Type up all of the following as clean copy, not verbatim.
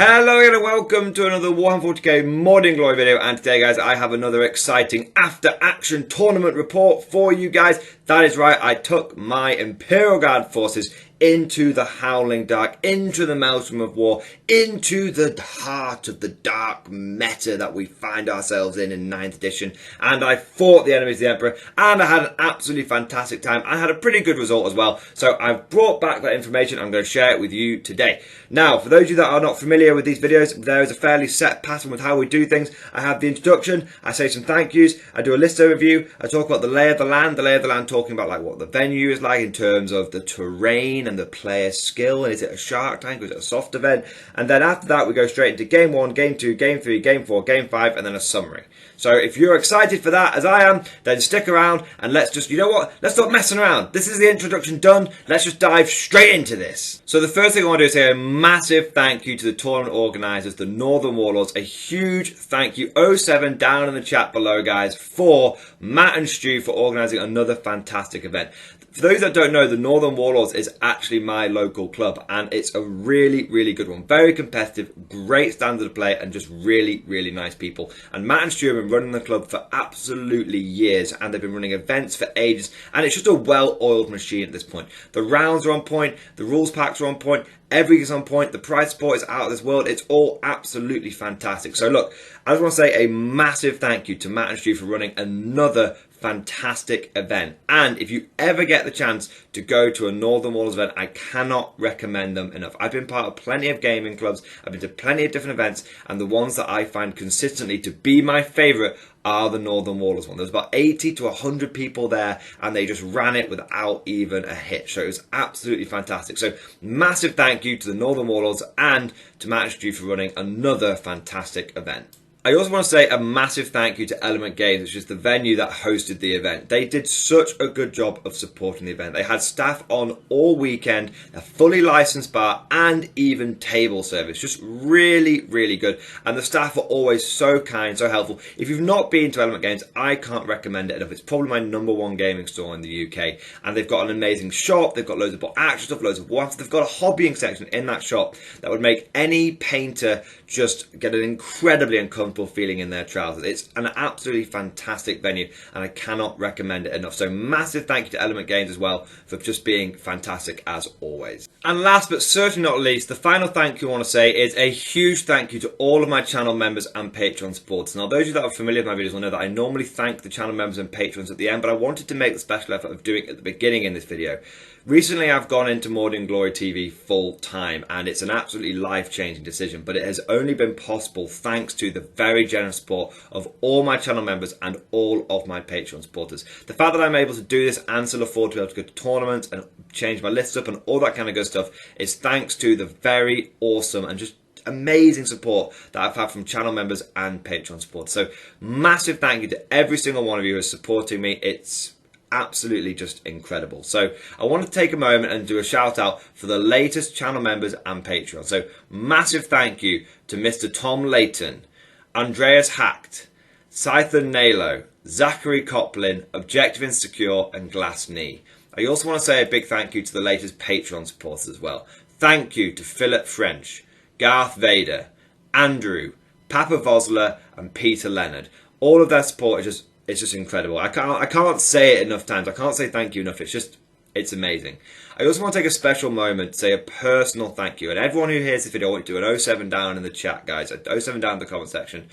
Hello and welcome to another Warhammer 40k Mordian Glory video, and today guys I have another exciting after action tournament report for you guys. That is right, I took my Imperial Guard forces into the Howling Dark, into the Maelstrom of War, into the heart of the dark meta that we find ourselves in 9th edition, and I fought the enemies of the Emperor, and I had an absolutely fantastic time. I had a pretty good result as well, so I've brought back that information. I'm going to share it with you today. Now, for those of you that are not familiar with these videos, there is a fairly set pattern with how we do things. I have the introduction, I say some thank yous, I do a list overview, I talk about the lay of the land talking about like what the venue is like in terms of the terrain and the player skill, and is it a shark tank or is it a soft event, and then after that we go straight into game 1, game 2, game 3, game 4, game 5, and then a summary. So if you're excited for that as I am, then stick around and let's just, you know what, let's stop messing around. This is the introduction done, let's just dive straight into this. So the first thing I want to do is say a massive thank you to the tournament organisers, the Northern Warlords. A huge thank you, 07 down in the chat below guys, for Matt and Stu for organising another fantastic event. For those that don't know, the Northern Warlords is actually my local club, and it's a really, really good one. Very competitive, great standard of play, and just really, really nice people. And Matt and Stu have been running the club for absolutely years, and they've been running events for ages, and it's just a well-oiled machine at this point. The rounds are on point, the rules packs are on point, everything's on point, the prize support is out of this world. It's all absolutely fantastic. So look, I just want to say a massive thank you to Matt and Stu for running another fantastic event. And if you ever get the chance to go to a Northern Warlords event, I cannot recommend them enough. I've been part of plenty of gaming clubs, I've been to plenty of different events, and the ones that I find consistently to be my favourite are the Northern Warlords one. There's about 80 to 100 people there, and they just ran it without even a hitch. So it was absolutely fantastic. So massive thank you to the Northern Warlords and to Matt and Stu for running another fantastic event. I also want to say a massive thank you to Element Games, which is the venue that hosted the event. They did such a good job of supporting the event. They had staff on all weekend, a fully licensed bar, and even table service. Just really, really good. And the staff were always so kind, so helpful. If you've not been to Element Games, I can't recommend it enough. It's probably my #1 gaming store in the UK. And they've got an amazing shop. They've got loads of action stuff, loads of Warhammer. They've got a hobbying section in that shop that would make any painter just get an incredibly uncomfortable feeling in their trousers. It's an absolutely fantastic venue, and I cannot recommend it enough. So massive thank you to Element Games as well for just being fantastic as always. And last but certainly not least, the final thank you I want to say is a huge thank you to all of my channel members and Patreon supporters. Now those of you that are familiar with my videos will know that I normally thank the channel members and patrons at the end, but I wanted to make the special effort of doing it at the beginning in this video. Recently I've gone into Mordian Glory TV full time, and it's an absolutely life-changing decision, but it has only been possible thanks to the very generous support of all my channel members and all of my Patreon supporters. The fact that I'm able to do this and still afford to be able to go to tournaments and change my lists up and all that kind of good stuff is thanks to the very awesome and just amazing support that I've had from channel members and Patreon supporters. So massive thank you to every single one of you who is supporting me. It's absolutely just incredible. So I want to take a moment and do a shout out for the latest channel members and Patreon. So massive thank you to Mr. Tom Layton, Andreas Hacked, Scythen Nalo, Zachary Coplin, Objective Insecure, and Glass Knee. I also want to say a big thank you to the latest Patreon supporters as well. Thank you to Philip French, Garth Vader, Andrew, Papa Vosler, and Peter Leonard. All of their support is just incredible. I can't say it enough times. I can't say thank you enough. It's amazing. I also want to take a special moment to say a personal thank you. And everyone who hears this video, I want you to do an 07 down in the chat, guys. 07 down in the comment section.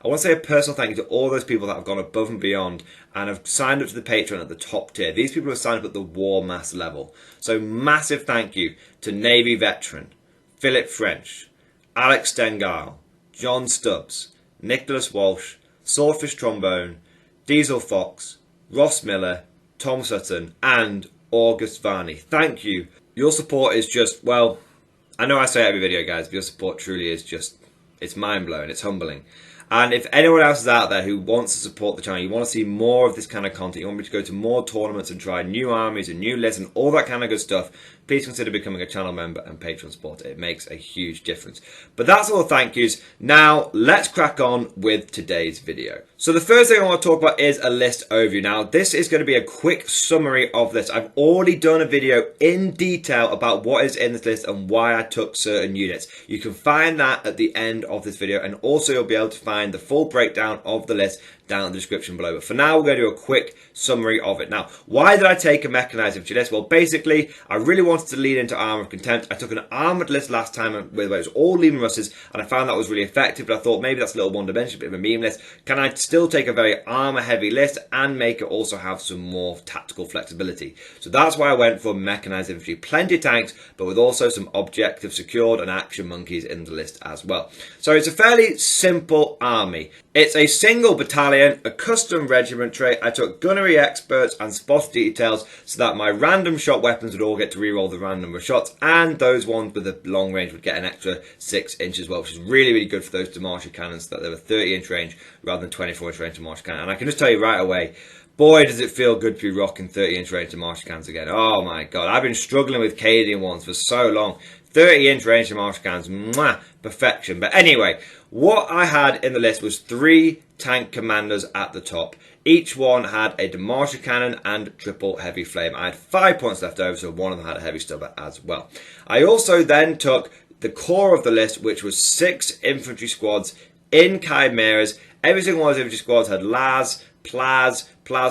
I want to say a personal thank you to all those people that have gone above and beyond and have signed up to the Patreon at the top tier. These people have signed up at the War Mass level. So massive thank you to Navy Veteran, Philip French, Alex Stengile, John Stubbs, Nicholas Walsh, Swordfish Trombone, Diesel Fox, Ross Miller, Tom Sutton, and August Varney. Thank you. Your support is just, well, I know I say it every video, guys, but your support truly is just, it's mind-blowing, it's humbling. And if anyone else is out there who wants to support the channel, you want to see more of this kind of content, you want me to go to more tournaments and try new armies and new lists and all that kind of good stuff, please consider becoming a channel member and Patreon supporter. It makes a huge difference. But that's all the thank yous. Now, let's crack on with today's video. So the first thing I want to talk about is a list overview. Now, this is going to be a quick summary of this. I've already done a video in detail about what is in this list and why I took certain units. You can find that at the end of this video, and also you'll be able to find the full breakdown of the list down in the description below. But for now, we're going to do a quick summary of it. Now, why did I take a Mechanized infantry list? Well, basically, I really wanted to lean into Armour of Contempt. I took an armoured list last time where it was all Leman Russes, and I found that was really effective, but I thought maybe that's a little one-dimensional, bit of a meme list. Can I still take a very armour-heavy list and make it also have some more tactical flexibility? So that's why I went for Mechanized infantry. Plenty of tanks, but with also some objectives secured and action monkeys in the list as well. So it's a fairly simple army. It's a single battalion, a custom regiment trait. I took gunnery experts and spot details so that my random shot weapons would all get to reroll the random number of shots, and those ones with the long range would get an extra 6 inches as well, which is really, really good for those Demolisher cannons, so that they were 30-inch range rather than 24-inch range Demolisher cannon. And I can just tell you right away, boy, does it feel good to be rocking 30-inch range Demolisher cannons again. Oh my god, I've been struggling with Cadian ones for so long. 30-inch range Demolisher cannons, mwah, perfection. But anyway, what I had in the list was 3 tank commanders at the top. Each one had a Demolisher cannon and triple heavy flame. I had 5 points left over, so one of them had a heavy stubber as well. I also then took the core of the list, which was 6 infantry squads in chimeras. Every single one of those infantry squads had las, plas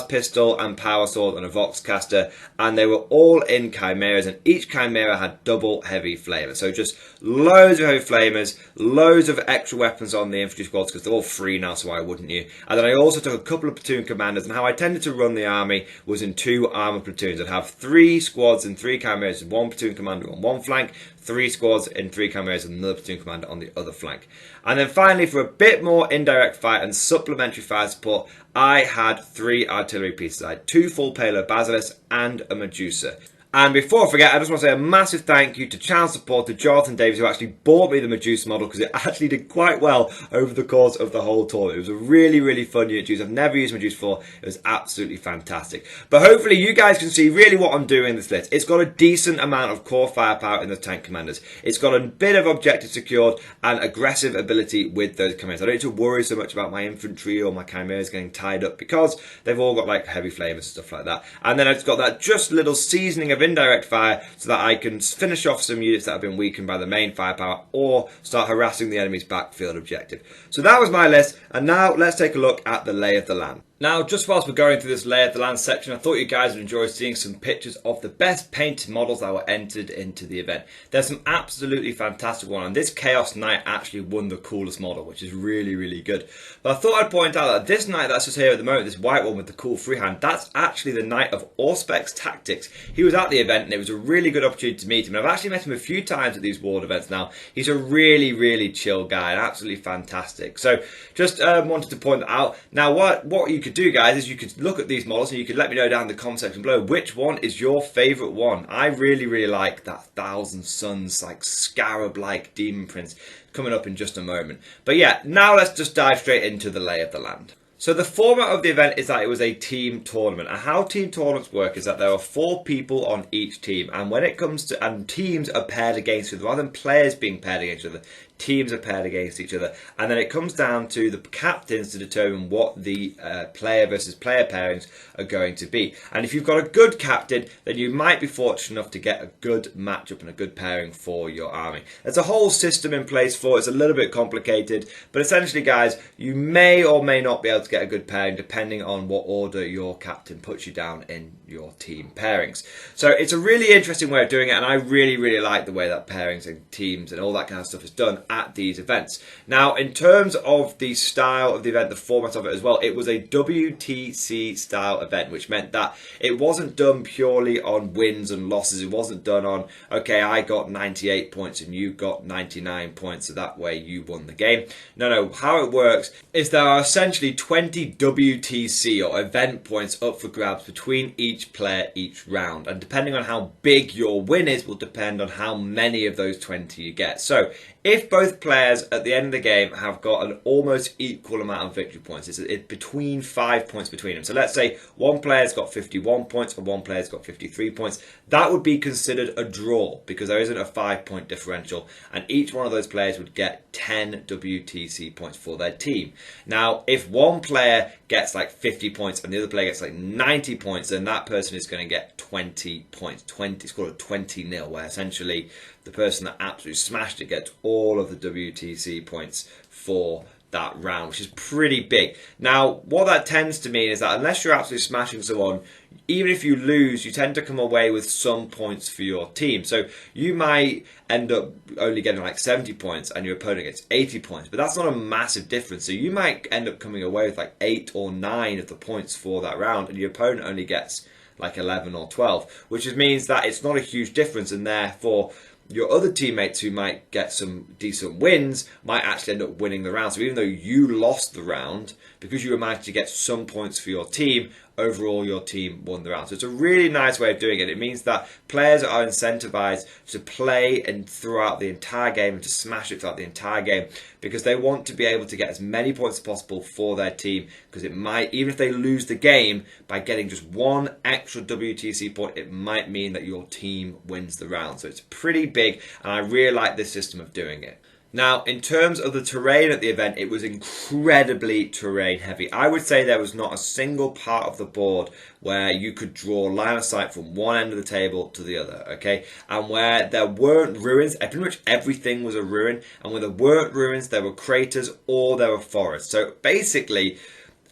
pistol and power sword and a vox caster, and they were all in chimeras, and each chimera had double heavy flamers. So just loads of heavy flamers, loads of extra weapons on the infantry squads because they're all free now, so why wouldn't you? And then I also took a couple of platoon commanders, and how I tended to run the army was in 2 armoured platoons. I'd have 3 squads and 3 chimeras, 1 platoon commander on one flank, 3 squads in 3 chimeras and another platoon commander on the other flank. And then finally, for a bit more indirect fire and supplementary fire support, I had 3 artillery pieces. I had 2 full payload basilisks and a Medusa. And before I forget, I just want to say a massive thank you to channel supporter Jonathan Davies, who actually bought me the Medusa model because it actually did quite well over the course of the whole tournament. It was a really, really fun unit to use. I've never used Medusa before. It was absolutely fantastic. But hopefully you guys can see really what I'm doing in this list. It's got a decent amount of core firepower in the tank commanders. It's got a bit of objective secured and aggressive ability with those commanders. I don't need to worry so much about my infantry or my chimeras getting tied up because they've all got like heavy flamers and stuff like that. And then it's got that just little seasoning of indirect fire so that I can finish off some units that have been weakened by the main firepower or start harassing the enemy's backfield objective. So that was my list, and now let's take a look at the lay of the land. Now, just whilst we're going through this lay of the land section, I thought you guys would enjoy seeing some pictures of the best painted models that were entered into the event. There's some absolutely fantastic ones, and this Chaos Knight actually won the coolest model, which is really, really good. But I thought I'd point out that this Knight that's just here at the moment, this white one with the cool freehand, that's actually the Knight of Auspex Tactics. He was at the event, and it was a really good opportunity to meet him. And I've actually met him a few times at these ward events now. He's a really, really chill guy, and absolutely fantastic. So, just wanted to point that out. Now, what you could do, guys, is you could look at these models and you could let me know down in the comment section below which one is your favourite one. I really, really like that Thousand Suns, like scarab-like demon prince coming up in just a moment. But yeah, now let's just dive straight into the lay of the land. So the format of the event is that it was a team tournament, and how team tournaments work is that there are 4 people on each team, and when it comes to, and teams are paired against each other rather than players being paired against each other. Teams are paired against each other, and then it comes down to the captains to determine what the player versus player pairings are going to be. And if you've got a good captain, then you might be fortunate enough to get a good matchup and a good pairing for your army. There's a whole system in place for it. It's a little bit complicated, but essentially, guys, you may or may not be able to get a good pairing depending on what order your captain puts you down in your team pairings. So it's a really interesting way of doing it, and I really, really like the way that pairings and teams and all that kind of stuff is done at these events. Now, in terms of the style of the event, the format of it as well, it was a WTC style event, which meant that it wasn't done purely on wins and losses. It wasn't done on, okay, I got 98 points and you got 99 points, so that way you won the game. No, how it works is there are essentially 20 WTC or event points up for grabs between each player each round, and depending on how big your win is will depend on how many of those 20 you get. So if both players at the end of the game have got an almost equal amount of victory points, it's between 5 points between them. So let's say one player's got 51 points and one player's got 53 points. That would be considered a draw because there isn't a 5-point differential, and each one of those players would get 10 WTC points for their team. Now, if one player gets like 50 points and the other player gets like 90 points, then that person is going to get 20 points. It's called a 20-0, where essentially the person that absolutely smashed it gets all of the WTC points for that round, which is pretty big. Now, what that tends to mean is that unless you're absolutely smashing someone, even if you lose, you tend to come away with some points for your team. So you might end up only getting like 70 points and your opponent gets 80 points, but that's not a massive difference. So you might end up coming away with like 8 or 9 of the points for that round, and your opponent only gets like 11 or 12, which just means that it's not a huge difference, and therefore your other teammates who might get some decent wins might actually end up winning the round. So even though you lost the round, because you managed to get some points for your team, overall your team won the round. So it's a really nice way of doing it. It means that players are incentivized to play and throughout the entire game and to smash it throughout the entire game, because they want to be able to get as many points as possible for their team, because it might, even if they lose the game, by getting just one extra WTC point, it might mean that your team wins the round. So it's pretty big, and I really like this system of doing it. Now, in terms of the terrain at the event, it was incredibly terrain heavy. I would say there was not a single part of the board where you could draw line of sight from one end of the table to the other, okay? And where there weren't ruins, pretty much everything was a ruin. And where there weren't ruins, there were craters or there were forests. So basically,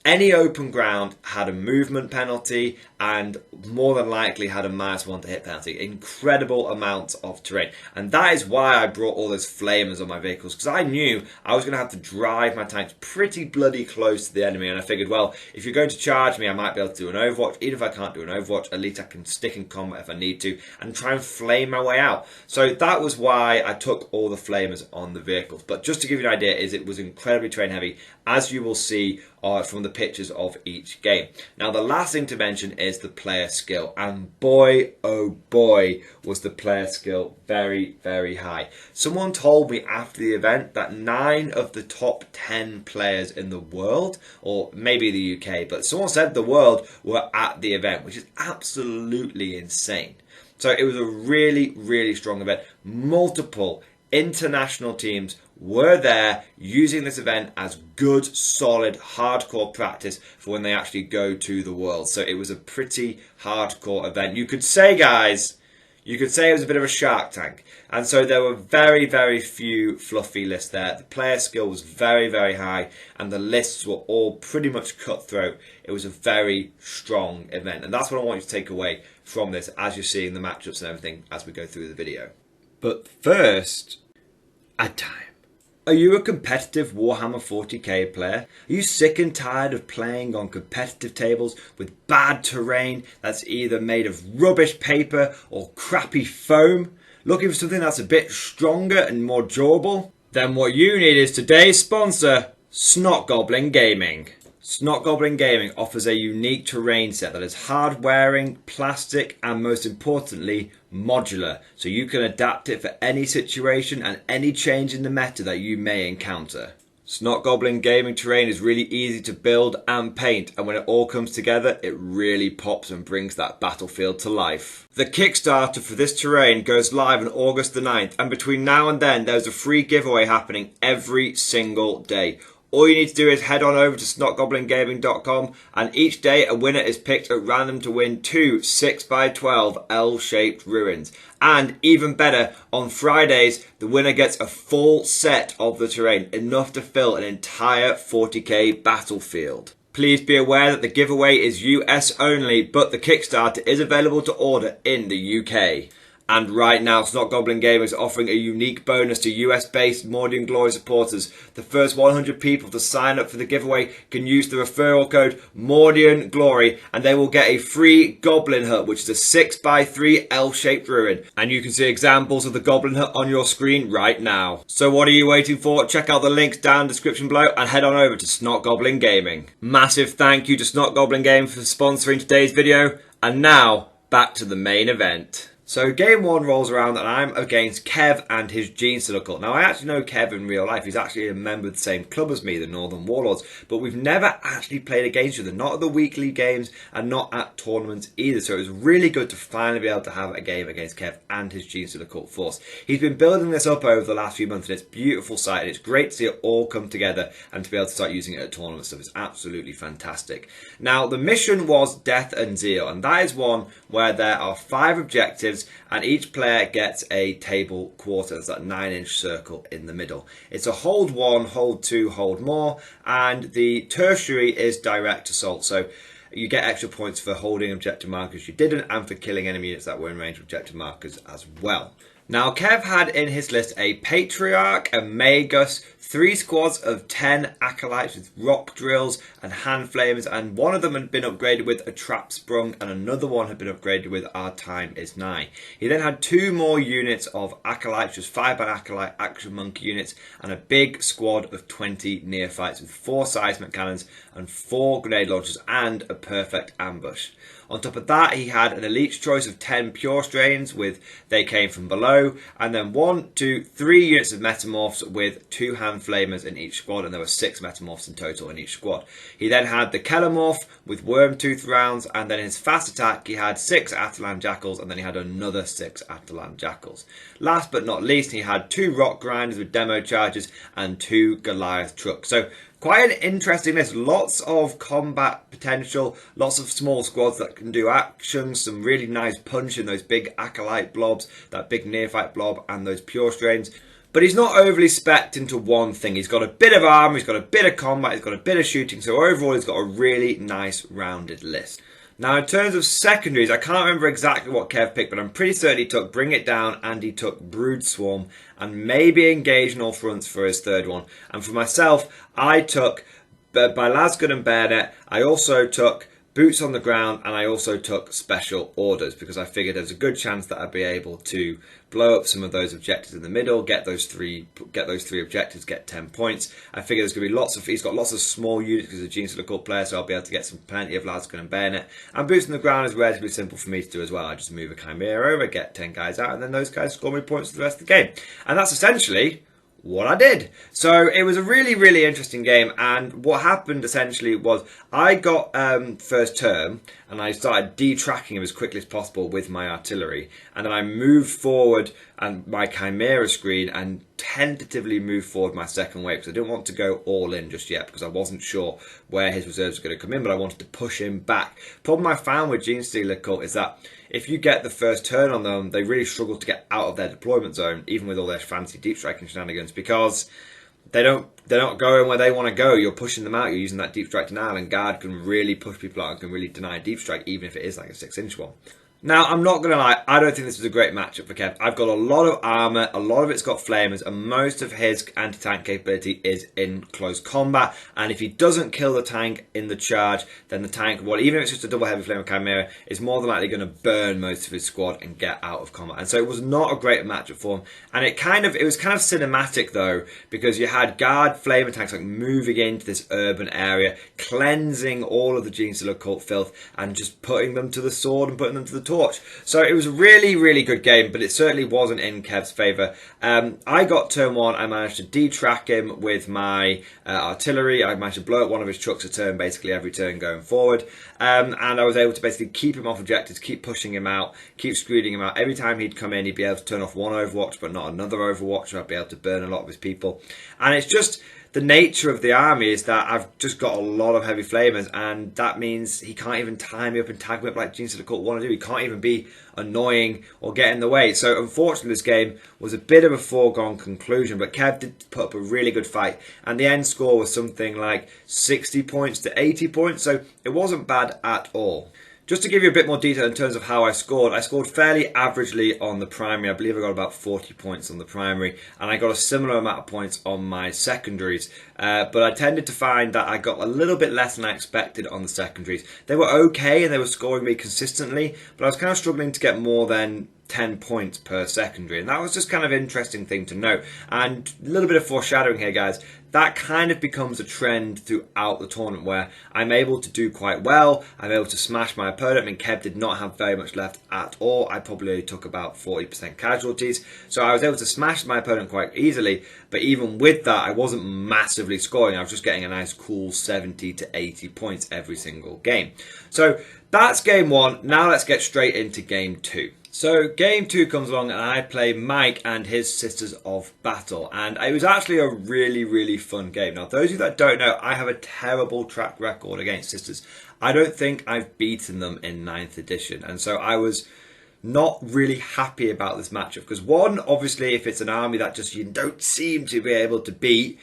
any open ground had a movement penalty and more than likely had a -1 to hit penalty. Incredible amounts of terrain. And that is why I brought all those flamers on my vehicles, because I knew I was going to have to drive my tanks pretty bloody close to the enemy. And I figured, well, if you're going to charge me, I might be able to do an overwatch. Even if I can't do an overwatch, at least I can stick in combat if I need to and try and flame my way out. So that was why I took all the flamers on the vehicles. But just to give you an idea, it was incredibly terrain heavy, as you will see from the pictures of each game. Now, the last thing to mention is the player skill, and boy oh boy was the player skill very, very high. Someone told me after the event that 9 of the top 10 players in the world, or maybe the UK, but someone said the world, were at the event, which is absolutely insane. So it was a really, really strong event. Multiple international teams were there using this event as good, solid, hardcore practice for when they actually go to the world. So it was a pretty hardcore event. You could say, guys, you could say it was a bit of a Shark Tank. And so there were very, very few fluffy lists there. The player skill was very, very high, and the lists were all pretty much cutthroat. It was a very strong event. And that's what I want you to take away from this as you're seeing the matchups and everything as we go through the video. But first, ad time. Are you a competitive Warhammer 40k player? Are you sick and tired of playing on competitive tables with bad terrain that's either made of rubbish paper or crappy foam? Looking for something that's a bit stronger and more durable? Then what you need is today's sponsor, Snot Goblin Gaming. Snot Goblin Gaming offers a unique terrain set that is hard wearing, plastic, and most importantly, modular, so you can adapt it for any situation and any change in the meta that you may encounter. Snot Goblin Gaming terrain is really easy to build and paint, and when it all comes together, it really pops and brings that battlefield to life. The Kickstarter for this terrain goes live on August the 9th, and between now and then, there's a free giveaway happening every single day. All you need to do is head on over to snotgoblingaming.com, and each day a winner is picked at random to win 2 6x12 L-shaped ruins. And even better, on Fridays, the winner gets a full set of the terrain, enough to fill an entire 40k battlefield. Please be aware that the giveaway is US only, but the Kickstarter is available to order in the UK. And right now, Snot Goblin Gaming is offering a unique bonus to US-based Mordian Glory supporters. The first 100 people to sign up for the giveaway can use the referral code Mordian Glory, and they will get a free Goblin Hut, which is a 6x3 L-shaped ruin. And you can see examples of the Goblin Hut on your screen right now. So what are you waiting for? Check out the links down in the description below and head on over to Snot Goblin Gaming. Massive thank you to Snot Goblin Gaming for sponsoring today's video. And now, back to the main event. So game one rolls around and I'm against Kev and his Genestealer cult. Now I actually know Kev in real life. He's actually a member of the same club as me, the Northern Warlords. But we've never actually played against each other. Not at the weekly games and not at tournaments either. So it was really good to finally be able to have a game against Kev and his Genestealer cult force. He's been building this up over the last few months and it's a beautiful sight. And it's great to see it all come together and to be able to start using it at tournaments. So it's absolutely fantastic. Now the mission was Death and Zeal. And that is one where there are 5 objectives and each player gets a table quarter. It's that 9-inch circle in the middle. It's a hold 1, hold 2, hold more, and the tertiary is direct assault. So you get extra points for holding objective markers you didn't and for killing enemy units that were in range of objective markers as well. Now Kev had in his list a Patriarch, a Magus, 3 squads of 10 Acolytes with rock drills and hand flamers, and one of them had been upgraded with a trap sprung and another one had been upgraded with Our Time is Nigh. He then had 2 more units of Acolytes, just 5-man Acolyte action monkey units, and a big squad of 20 neophytes with 4 seismic cannons and 4 grenade launchers and a perfect ambush. On top of that, he had an elite choice of 10 pure strains with They Came From Below, and then 1, 2, 3 units of metamorphs with 2 hand flamers in each squad, and there were 6 metamorphs in total in each squad. He then had the Kellermorph with Wormtooth rounds, and then in his fast attack he had 6 Atalan Jackals, and then he had another 6 Atalan Jackals. Last but not least, he had 2 Rock Grinders with demo charges and 2 Goliath trucks. So quite an interesting list. Lots of combat potential, lots of small squads that can do actions, some really nice punch in those big Acolyte blobs, that big Neophyte blob, and those pure strains. But he's not overly specced into one thing. He's got a bit of armor, he's got a bit of combat, he's got a bit of shooting, so overall he's got a really nice rounded list. Now in terms of secondaries, I can't remember exactly what Kev picked, but I'm pretty certain he took Bring It Down and he took Brood Swarm and maybe Engage in All Fronts for his third one. And for myself, I took by Lasgun and Bayonet. I also took Boots on the Ground and I also took Special Orders because I figured there's a good chance that I'd be able to blow up some of those objectives in the middle, get those three objectives, get 10 points. I figure there's going to be he's got lots of small units because he's a Genestealer cult player, so I'll be able to get plenty of Lasgun and Bayonet. And Boots on the Ground is relatively simple for me to do as well. I just move a Chimera over, get 10 guys out, and then those guys score me points for the rest of the game. And that's essentially what I did. So it was a really, really interesting game, and what happened essentially was I got first term and I started detracking him as quickly as possible with my artillery, and then I moved forward and my Chimera screen and tentatively moved forward my second wave because I didn't want to go all in just yet because I wasn't sure where his reserves were going to come in, but I wanted to push him back. Problem I found with Genestealer cult is that if you get the first turn on them, they really struggle to get out of their deployment zone, even with all their fancy deep striking shenanigans, because they're not going where they want to go. You're pushing them out. You're using that deep strike denial, and guard can really push people out and can really deny a deep strike, even if it is like a 6-inch one. Now, I'm not going to lie, I don't think this was a great matchup for Kev. I've got a lot of armour, a lot of it's got flamers, and most of his anti-tank capability is in close combat. And if he doesn't kill the tank in the charge, then the tank, well, even if it's just a double heavy flamer Chimera, is more than likely going to burn most of his squad and get out of combat. And so it was not a great matchup for him. And it was kind of cinematic though, because you had guard flamer tanks like moving into this urban area, cleansing all of the Genestealer cult filth, and just putting them to the sword and putting them to the torch. So it was a really, really good game, but it certainly wasn't in Kev's favour. I got turn 1, I managed to detrack him with my artillery. I managed to blow up one of his trucks a turn, basically every turn going forward. And I was able to basically keep him off objectives, keep pushing him out, keep screening him out. Every time he'd come in, he'd be able to turn off one Overwatch, but not another Overwatch, so I'd be able to burn a lot of his people. And it's just the nature of the army is that I've just got a lot of heavy flamers, and that means he can't even tie me up and tag me up like Genestealer cult want to do. He can't even be annoying or get in the way. So unfortunately this game was a bit of a foregone conclusion, but Kev did put up a really good fight, and the end score was something like 60 points to 80 points, so it wasn't bad at all. Just to give you a bit more detail in terms of how I scored fairly averagely on the primary. I believe I got about 40 points on the primary, and I got a similar amount of points on my secondaries. But I tended to find that I got a little bit less than I expected on the secondaries. They were okay and they were scoring me consistently, but I was kind of struggling to get more than 10 points per secondary, and that was just kind of interesting thing to note. And a little bit of foreshadowing here, guys, that kind of becomes a trend throughout the tournament where I'm able to do quite well. I'm able to smash my opponent. I mean, Kev did not have very much left at all. I probably only took about 40% casualties, so I was able to smash my opponent quite easily. But even with that, I wasn't massively scoring. I was just getting a nice cool 70 to 80 points every single game. So that's game one. Now let's get straight into game two. So game two comes along and I play Mike and his Sisters of Battle, and it was actually a really fun game. Now those of you that don't know, I have a terrible track record against Sisters. I don't think I've beaten them in 9th edition, and so I was not really happy about this matchup because one, obviously if it's an army that just you don't seem to be able to beat,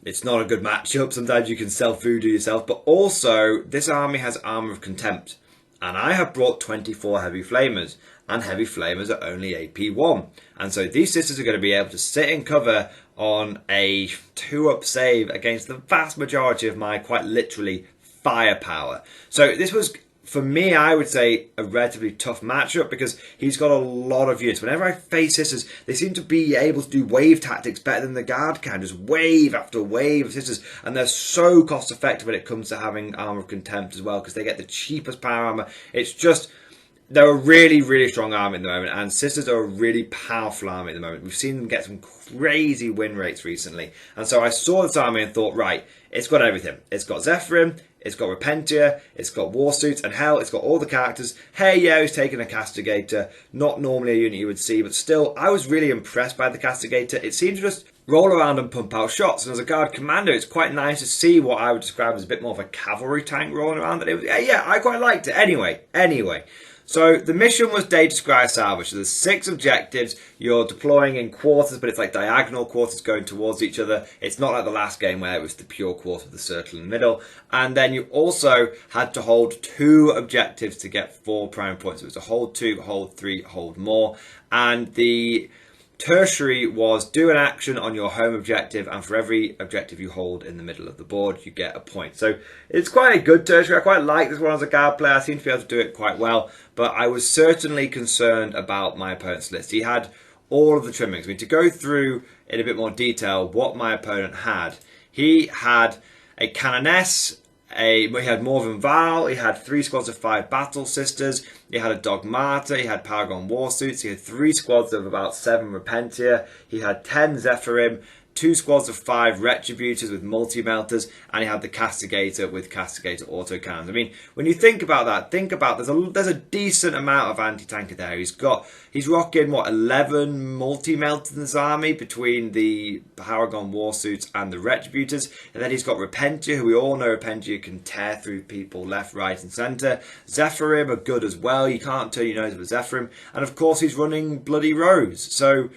it's not a good matchup. Sometimes you can self-voodoo yourself, but also this army has Armour of Contempt, and I have brought 24 Heavy Flamers. And Heavy Flamers are only AP 1. And so these Sisters are going to be able to sit in cover on a 2-up save against the vast majority of my, quite literally, firepower. So this was, for me, I would say, a relatively tough matchup because he's got a lot of units. Whenever I face Sisters, they seem to be able to do wave tactics better than the Guard can. Just wave after wave of Sisters. And they're so cost effective when it comes to having Armour of Contempt as well because they get the cheapest power armour. It's just... they're a really strong army at the moment, and Sisters are a really powerful army at the moment. We've seen them get some crazy win rates recently, and so I saw this army and thought, right, it's got everything. It's got Zephyrim, it's got Repentia, it's got Warsuits, and hell, it's got all the characters. Hey, yeah, he's taking a Castigator, not normally a unit you would see, but still, I was really impressed by the Castigator. It seemed to just roll around and pump out shots, and as a Guard commander, it's quite nice to see what I would describe as a bit more of a cavalry tank rolling around. And it was, yeah, I quite liked it. Anyway. So the mission was Day to Scry Salvage. So there's 6 objectives. You're deploying in quarters, but it's like diagonal quarters going towards each other. It's not like the last game where it was the pure quarter with the circle in the middle. And then you also had to hold 2 objectives to get 4 prime points. It was a hold 2, hold 3, hold more. And the tertiary was do an action on your home objective, and for every objective you hold in the middle of the board, you get a point. So it's quite a good tertiary. I quite like this one as a Guard player. I seem to be able to do it quite well, but I was certainly concerned about my opponent's list. He had all of the trimmings. I mean, to go through in a bit more detail what my opponent had, he had a Canoness, he had Morven Val, he had 3 squads of 5 Battle Sisters, he had a Dogmata, he had Paragon Warsuits, he had 3 squads of about 7 Repentia, he had 10 Zephyrim, 2 squads of 5 Retributors with multi-melters, and he had the Castigator with Castigator autocannons. I mean, when you think about that, there's a decent amount of anti-tanker there. He's rocking, what, 11 multi-melters in his army between the Paragon Warsuits and the Retributors, and then he's got Repentia, who we all know Repentia can tear through people left, right and centre. Zephyrim are good as well. You can't turn your nose with Zephyrim. And of course he's running Bloody Rose. So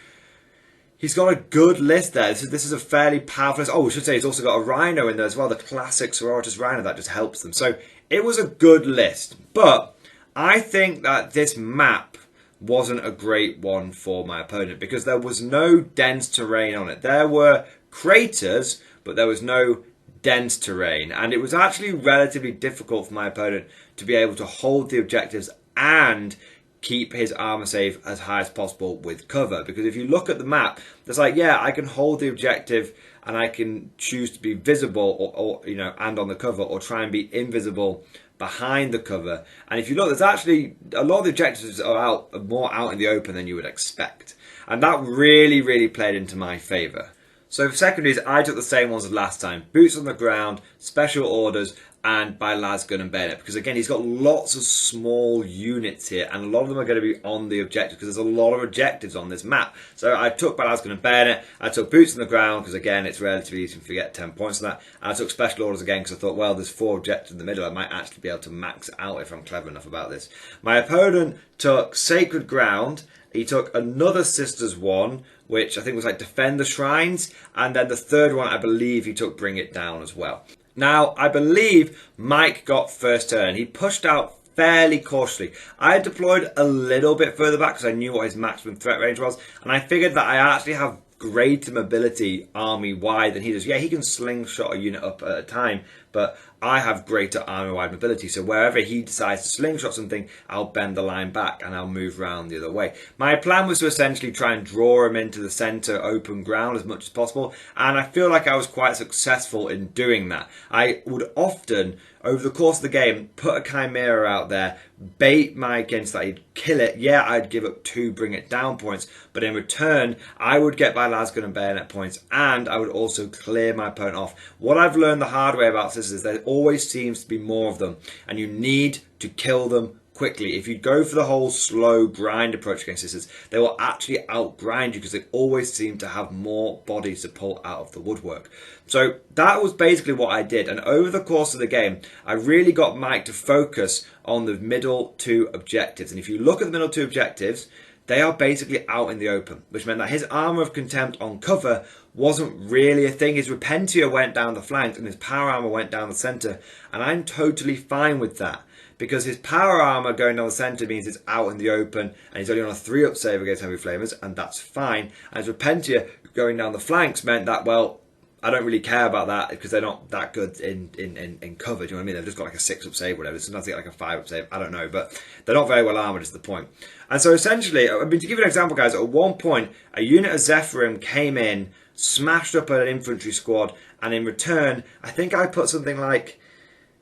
he's got a good list there. This is a fairly powerful list. Oh, I should say he's also got a Rhino in there as well, the classic Sororitas Rhino that just helps them. So it was a good list. But I think that this map wasn't a great one for my opponent because there was no dense terrain on it. There were craters, but there was no dense terrain. And it was actually relatively difficult for my opponent to be able to hold the objectives and keep his armor save as high as possible with cover. Because if you look at the map, it's like, yeah, I can hold the objective and I can choose to be visible or and on the cover, or try and be invisible behind the cover. And if you look, there's actually a lot of the objectives are more out in the open than you would expect. And that really played into my favour. So for secondaries, I took the same ones as last time. Boots on the ground, special orders, and by Lasgun and Bayonet, because again he's got lots of small units here and a lot of them are going to be on the objective because there's a lot of objectives on this map. So I took by Lasgun and Bayonet, I took Boots on the ground because again it's relatively easy to get 10 points on that, and I took special orders again because I thought, well, there's 4 objectives in the middle, I might actually be able to max it out if I'm clever enough about this. My opponent took Sacred Ground, he took another Sisters one, which I think was like Defend the Shrines, and then the third one I believe he took Bring It Down as well. Now, I believe Mike got first turn. He pushed out fairly cautiously. I had deployed a little bit further back because I knew what his maximum threat range was, and I figured that I actually have greater mobility army-wide than he does. Yeah, he can slingshot a unit up at a time, but I have greater armor-wide mobility, so wherever he decides to slingshot something, I'll bend the line back and I'll move around the other way. My plan was to essentially try and draw him into the centre open ground as much as possible, and I feel like I was quite successful in doing that. I would often, over the course of the game, put a Chimera out there, bait Mike into that he'd kill it. Yeah, I'd give up 2 bring it down points, but in return, I would get my lasgun and bayonet points, and I would also clear my opponent off. What I've learned the hard way about scissors is there always seems to be more of them, and you need to kill them quickly. If you go for the whole slow grind approach against scissors, they will actually outgrind you because they always seem to have more bodies to pull out of the woodwork. So that was basically what I did, and over the course of the game, I really got Mike to focus on the middle 2 objectives. And if you look at the middle 2 objectives, they are basically out in the open, which meant that his armor of contempt on cover wasn't really a thing. His Repentia went down the flanks and his power armor went down the center, and I'm totally fine with that, because his power armor going down the center means it's out in the open, and he's only on a 3-up save against heavy flamers, and that's fine. And his Repentia going down the flanks meant that, well, I don't really care about that because they're not that good in cover. Do you know what I mean? They've just got like a 6-up save, whatever. Sometimes they get like a 5-up save. I don't know, but they're not very well armored is the point. And so essentially, I mean, to give you an example, guys, at one point, a unit of Zephyrim came in, smashed up an infantry squad, and in return, I think I put something like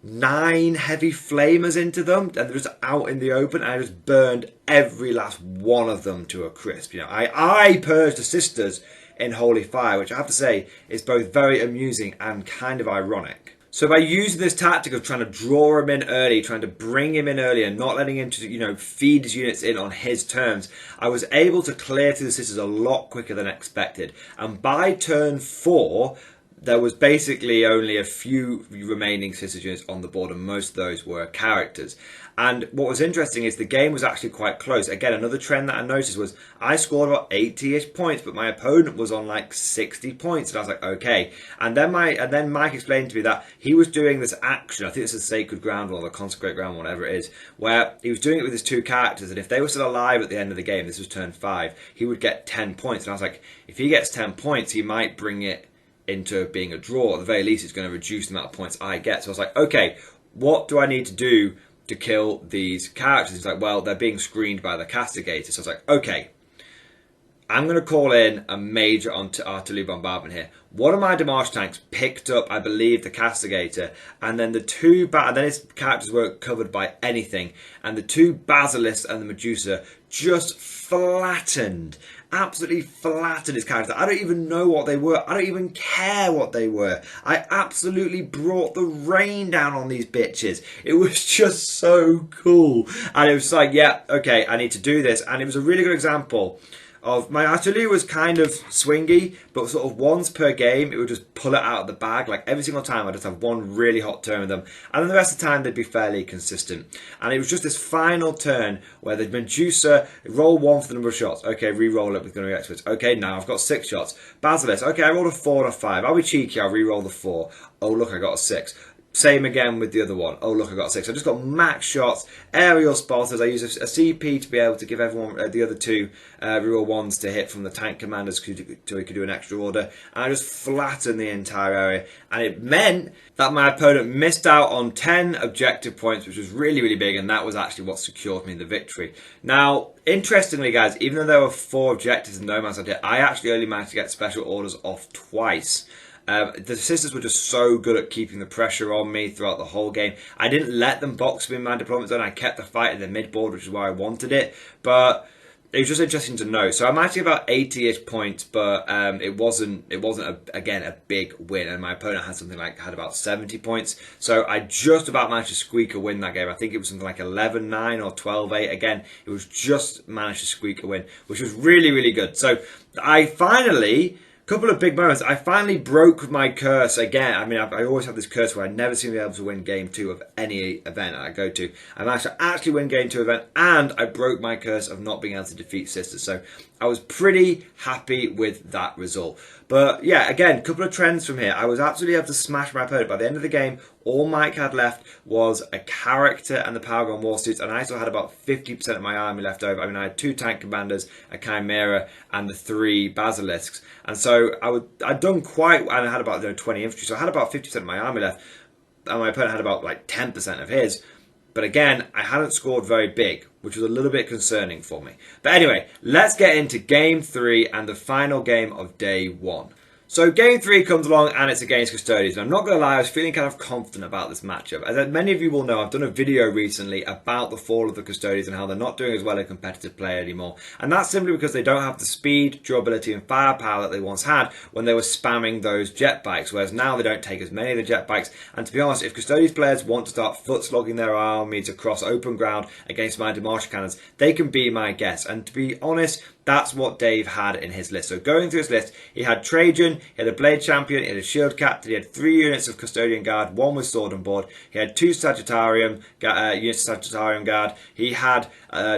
9 heavy flamers into them, and they're just out in the open, and I just burned every last one of them to a crisp. You know, I purged the sisters in Holy Fire, which I have to say is both very amusing and kind of ironic. So by using this tactic of trying to draw him in early, trying to bring him in early and not letting him to, you know, feed his units in on his terms, I was able to clear through the sisters a lot quicker than expected. And by turn 4, there was basically only a few remaining sisters units on the board, and most of those were characters. And what was interesting is the game was actually quite close. Again, another trend that I noticed was I scored about 80-ish points, but my opponent was on like 60 points. And I was like, okay. And then Mike explained to me that he was doing this action, I think it's a Sacred Ground or the Consecrate Ground, whatever it is, where he was doing it with his 2 characters, and if they were still alive at the end of the game, this was turn 5, he would get 10 points. And I was like, if he gets 10 points, he might bring it into being a draw. At the very least, it's going to reduce the amount of points I get. So I was like, okay, what do I need to do to kill these characters? He's like, well, they're being screened by the Castigator. So I was like, okay, I'm going to call in a major artillery bombardment here. One of my Demolisher tanks picked up, I believe, the Castigator, and then and then his characters weren't covered by anything, and the 2 Basilisks and the Medusa just flattened, absolutely flattened his character. I don't even know what they were. I don't even care what they were. I absolutely brought the rain down on these bitches. It was just so cool. And it was like, yeah, okay, I need to do this. And it was a really good example of my artillery was kind of swingy, but sort of once per game, it would just pull it out of the bag. Like every single time, I'd just have one really hot turn with them. And then the rest of the time, they'd be fairly consistent. And it was just this final turn where the Medusa, roll 1 for the number of shots. Okay, re-roll it with Gunnery Experts. Okay, now I've got 6 shots. Basilisk, okay, I rolled a 4 and a 5. I'll be cheeky, I'll re-roll the 4. Oh, look, I got a 6. Same again with the other one. Oh, look, I got 6. I just got max shots, aerial spotters. I use a CP to be able to give everyone the other 2 reroll 1s to hit from the tank commanders so he could do an extra order. And I just flattened the entire area. And it meant that my opponent missed out on 10 objective points, which was really, really big. And that was actually what secured me the victory. Now, interestingly, guys, even though there were 4 objectives in No Man's Land, I actually only managed to get special orders off twice. The sisters were just so good at keeping the pressure on me throughout the whole game. I didn't let them box me in my deployment zone. I kept the fight in the mid-board, which is why I wanted it. But it was just interesting to know. So I'm actually about 80-ish points, but it wasn't again a big win. And my opponent had about 70 points. So I just about managed to squeak a win that game. I think it was something like 11-9 or 12-8. Again, it was just managed to squeak a win, which was really, really good. So I finally, couple of big moments. I finally broke my curse again. I mean, I always have this curse where I never seem to be able to win game 2 of any event I go to. I managed to actually win game 2 event, and I broke my curse of not being able to defeat sisters. So I was pretty happy with that result. But yeah, again, a couple of trends from here. I was absolutely able to smash my opponent. By the end of the game, all Mike had left was a character and the Paragon War Suits, and I still had about 50% of my army left over. I mean, I had 2 tank commanders, a Chimera, and the 3 Basilisks. And so I'd done quite, and I had about 20 infantry, so I had about 50% of my army left. and my opponent had about like 10% of his. But again, I hadn't scored very big, which was a little bit concerning for me. But anyway, let's get into Game 3 and the final game of Day 1. So Game 3 comes along and it's against Custodians. And I'm not going to lie, I was feeling kind of confident about this matchup. As many of you will know, I've done a video recently about the fall of the Custodians and how they're not doing as well in competitive play anymore. And that's simply because they don't have the speed, durability and firepower that they once had when they were spamming those jet bikes. Whereas now they don't take as many of the jet bikes. And to be honest, if Custodians players want to start foot slogging their armies across open ground against my Demolisher cannons, they can be my guess. And to be honest, that's what Dave had in his list. So going through his list, he had Trajan, he had a Blade Champion, he had a Shield Captain, he had 3 units of Custodian Guard, 1 with Sword on board, he had 2 Sagittarium units of Sagittarium Guard, he had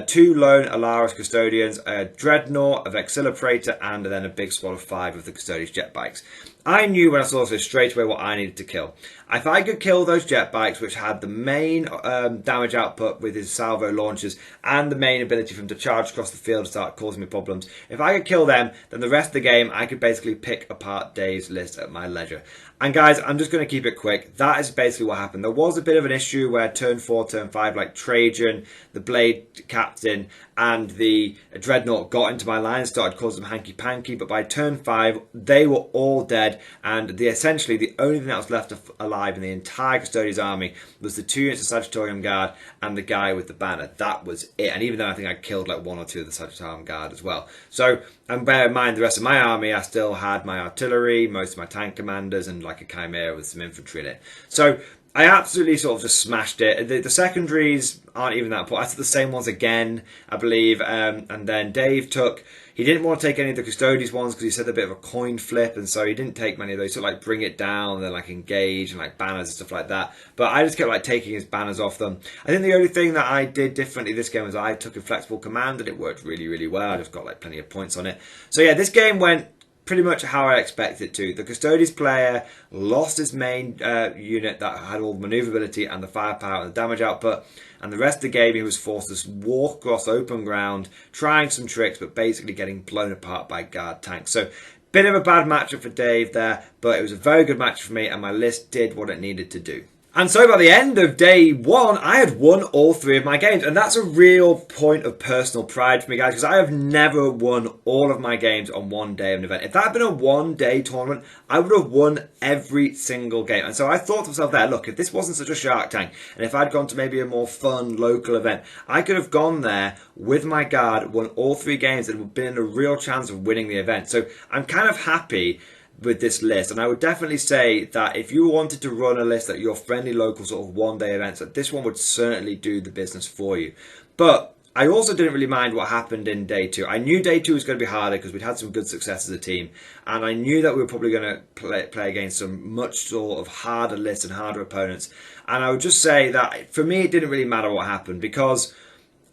2 lone Alaris Custodians, a Dreadnought, a Vexilla Praetor, and then a big squad of 5 of the Custodians jet bikes. I knew when I saw this straight away what I needed to kill. If I could kill those jet bikes, which had the main damage output with his salvo launchers and the main ability for him to charge across the field to start causing me problems, if I could kill them, then the rest of the game I could basically pick apart Dave's list at my leisure. And guys, I'm just going to keep it quick. That is basically what happened. There was a bit of an issue where turn 4, turn 5, like Trajan, the Blade Captain, and the Dreadnought got into my line and started causing them hanky-panky. But by turn 5, they were all dead. And essentially, the only thing that was left alive in the entire Custodians army was the 2 units of Sagittarium Guard and the guy with the banner. That was it. And even then, I think I killed like 1 or 2 of the Sagittarium Guard as well. So, and bear in mind, the rest of my army, I still had my artillery, most of my tank commanders, and like a Chimera with some infantry in it. So I absolutely sort of just smashed it. The secondaries aren't even that important. I took the same ones again, I believe. And then Dave took... He didn't want to take any of the Custodians ones because he said they're a bit of a coin flip, and so he didn't take many of those. So like Bring It Down, then like Engage and like banners and stuff like that. But I just kept like taking his banners off them. I think the only thing that I did differently this game was I took a flexible command and it worked really, really well. I just got like plenty of points on it. So yeah, this game went pretty much how I expected it to. The Custodians player lost his main unit that had all the maneuverability and the firepower and the damage output, and the rest of the game he was forced to walk across open ground, trying some tricks, but basically getting blown apart by guard tanks. So bit of a bad matchup for Dave there, but it was a very good match for me, and my list did what it needed to do. And so by the end of Day 1, I had won all 3 of my games. And that's a real point of personal pride for me, guys, because I have never won all of my games on one day of an event. If that had been a one-day tournament, I would have won every single game. And so I thought to myself there, look, if this wasn't such a Shark Tank, and if I'd gone to maybe a more fun local event, I could have gone there with my guard, won all 3 games, and been in a real chance of winning the event. So I'm kind of happy with this list, and I would definitely say that if you wanted to run a list at your friendly local sort of one-day events, that this one would certainly do the business for you. But I also didn't really mind what happened in Day 2. I knew Day 2 was going to be harder because we'd had some good success as a team, and I knew that we were probably going to play against some much sort of harder lists and harder opponents. And I would just say that for me it didn't really matter what happened, because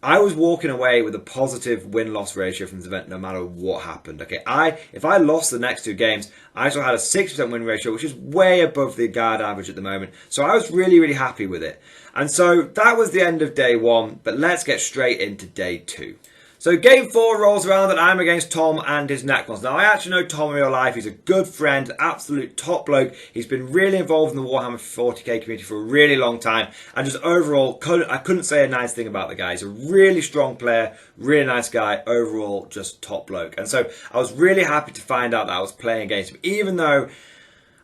I was walking away with a positive win-loss ratio from this event no matter what happened. Okay, if I lost the next 2 games, I still had a 6% win ratio, which is way above the guard average at the moment. So I was really, really happy with it. And so that was the end of Day 1, but let's get straight into Day 2. So Game 4 rolls around and I'm against Tom and his Necrons. Now I actually know Tom in real life. He's a good friend, absolute top bloke. He's been really involved in the Warhammer 40k community for a really long time. And just overall, I couldn't say a nice thing about the guy. He's a really strong player, really nice guy, overall just top bloke. And so I was really happy to find out that I was playing against him, even though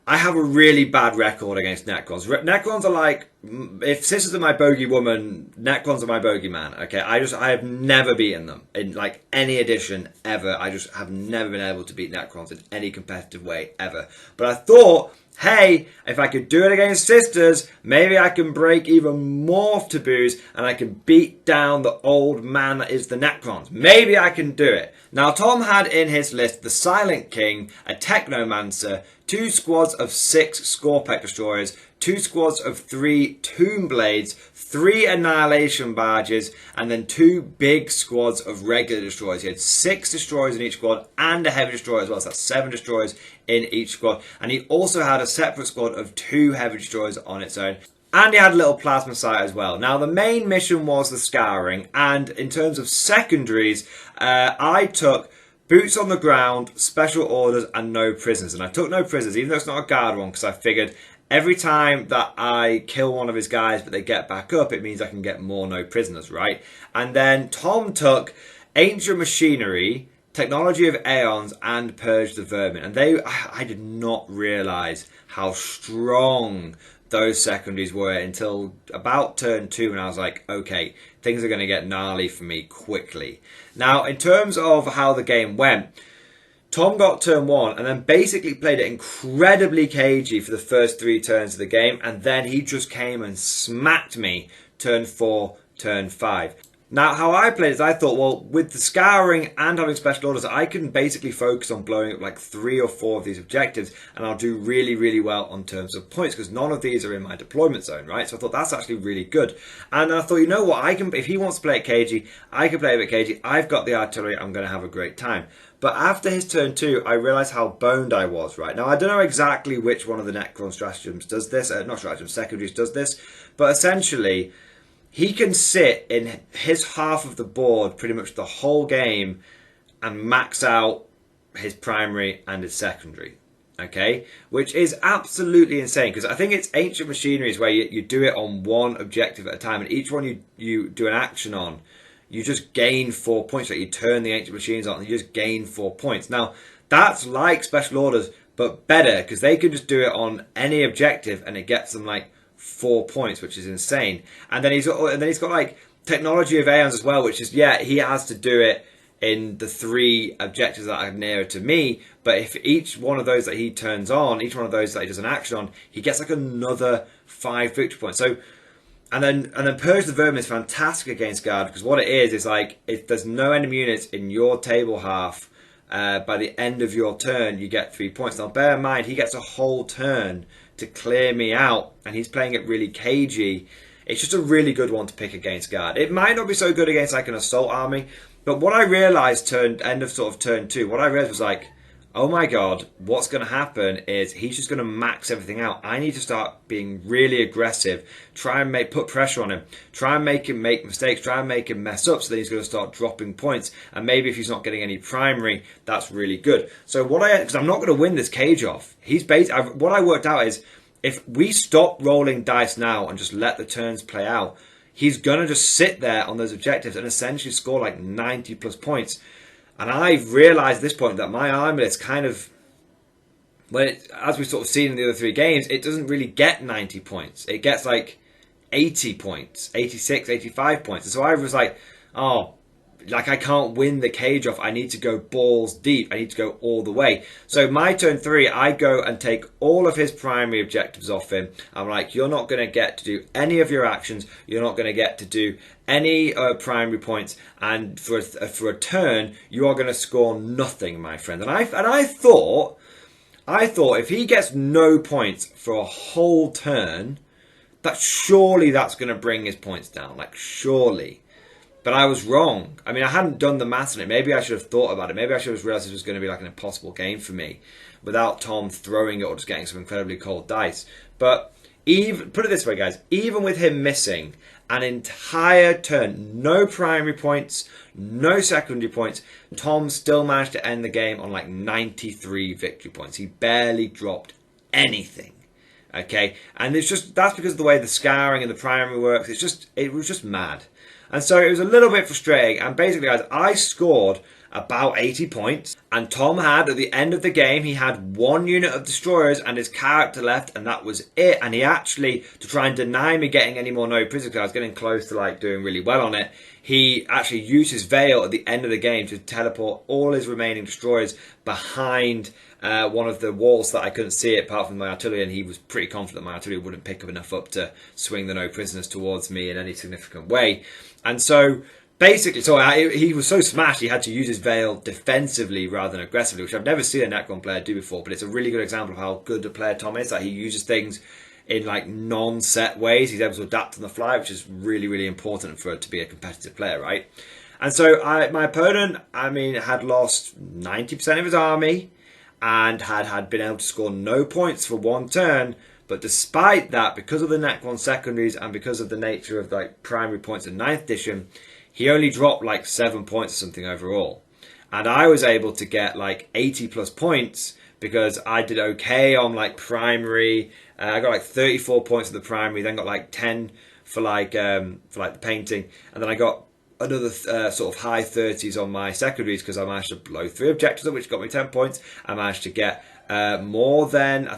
I have a really bad record against Necrons. Necrons are like, if Sisters are my bogey woman, Necrons are my bogey man. Okay, I have never beaten them in like any edition ever. I just have never been able to beat Necrons in any competitive way ever. But I thought, hey, if I could do it against Sisters, maybe I can break even more taboos and I can beat down the old man that is the Necrons. Maybe I can do it. Now, Tom had in his list the Silent King, a Technomancer, 2 squads of 6 Scorpec Destroyers, 2 squads of 3 Tomb Blades, 3 Annihilation Barges, and then 2 big squads of regular destroyers. He had 6 destroyers in each squad and a heavy destroyer as well, so that's 7 destroyers in each squad. And he also had a separate squad of 2 heavy destroyers on its own. And he had a little plasma sight as well. Now, the main mission was the Scouring, and in terms of secondaries, I took Boots on the Ground, Special Orders, and No Prisoners. And I took No Prisoners, even though it's not a guard one, because I figured every time that I kill one of his guys but they get back up, it means I can get more no prisoners, right? And then Tom took Ancient Machinery, Technology of Aeons, and Purge the Vermin. And I did not realise how strong those secondaries were until about turn 2, and I was like, okay, things are going to get gnarly for me quickly. Now, in terms of how the game went, Tom got turn 1 and then basically played it incredibly cagey for the first 3 turns of the game, and then he just came and smacked me turn 4, turn 5. Now, how I played is I thought, well, with the scouring and having special orders, I can basically focus on blowing up like 3 or 4 of these objectives, and I'll do really, really well on terms of points, because none of these are in my deployment zone, right? So I thought that's actually really good. And I thought, you know what, if he wants to play it cagey, I can play it a bit cagey. I've got the artillery, I'm going to have a great time. But after his turn 2, I realised how boned I was, right? Now, I don't know exactly which one of the Necron stratagems does this, not stratagems, secondaries does this, but essentially, he can sit in his half of the board pretty much the whole game and max out his primary and his secondary, okay? Which is absolutely insane, because I think it's Ancient Machineries where you do it on one objective at a time, and each one you do an action on, you just gain 4 points. Like you turn the Ancient Machines on and you just gain 4 points. Now, that's like Special Orders, but better, because they can just do it on any objective and it gets them like 4 points, which is insane. And then he's got like Technology of Aeons as well, which is, yeah, he has to do it in the 3 objectives that are nearer to me, but if each one of those that he turns on, each one of those that he does an action on, he gets like another 5 victory points. So and then Purge the Vermin is fantastic against Guard, because what it is like, if there's no enemy units in your table half, by the end of your turn you get 3 points. Now bear in mind, he gets a whole turn to clear me out, and he's playing it really cagey. It's just a really good one to pick against Guard. It might not be so good against like an assault army, but what I realised end of sort of turn 2, what I realised was like, oh my god, what's going to happen is he's just going to max everything out. I need to start being really aggressive, try and put pressure on him, try and make him make mistakes, try and make him mess up, so that he's going to start dropping points. And maybe if he's not getting any primary, that's really good. So because I'm not going to win this cage off. What I worked out is, if we stop rolling dice now and just let the turns play out, he's going to just sit there on those objectives and essentially score like 90 plus points. And I've realised at this point that my army list kind of, as we've sort of seen in the other 3 games, it doesn't really get 90 points. It gets like 80 points, 86, 85 points. And so I was like, oh, like I can't win the cage off. I need to go balls deep. I need to go all the way. So my turn 3, I go and take all of his primary objectives off him. I'm like, you're not going to get to do any of your actions. You're not going to get to do any primary points. And for a turn, you are going to score nothing, my friend. And I thought if he gets no points for a whole turn, that surely that's going to bring his points down. Like, surely. But I was wrong. I mean, I hadn't done the maths on it. Maybe I should have thought about it. Maybe I should have realised it was going to be like an impossible game for me without Tom throwing it or just getting some incredibly cold dice. But put it this way, guys. Even with him missing an entire turn, no primary points, no secondary points, Tom still managed to end the game on like 93 victory points. He barely dropped anything. Okay? And that's because of the way the scouring and the primary works. It was just mad. And so it was a little bit frustrating. And basically, guys, I scored about 80 points. And Tom had, at the end of the game, he had 1 unit of destroyers and his character left, and that was it. And he actually, to try and deny me getting any more no prisoners, because I was getting close to like doing really well on it, he actually used his veil at the end of the game to teleport all his remaining destroyers behind one of the walls that I couldn't see it apart from my artillery, and he was pretty confident my artillery wouldn't pick up enough up to swing the no prisoners towards me in any significant way. And so basically, he was so smashed he had to use his veil defensively rather than aggressively, which I've never seen a Necron player do before, but it's a really good example of how good a player Tom is, that he uses things in like non-set ways. He's able to adapt on the fly, which is really, really important for it to be a competitive player, right? And so my opponent, had lost 90% of his army and had been able to score no points for 1 turn. But despite that, because of the Necron secondaries and because of the nature of like primary points in 9th edition, he only dropped like 7 points or something overall. And I was able to get like 80 plus points because I did okay on like primary. I got like 34 points for the primary, then got like 10 for like the painting, and then I got another sort of high 30s on my secondaries because I managed to blow 3 objectives, which got me 10 points. I managed to get more than I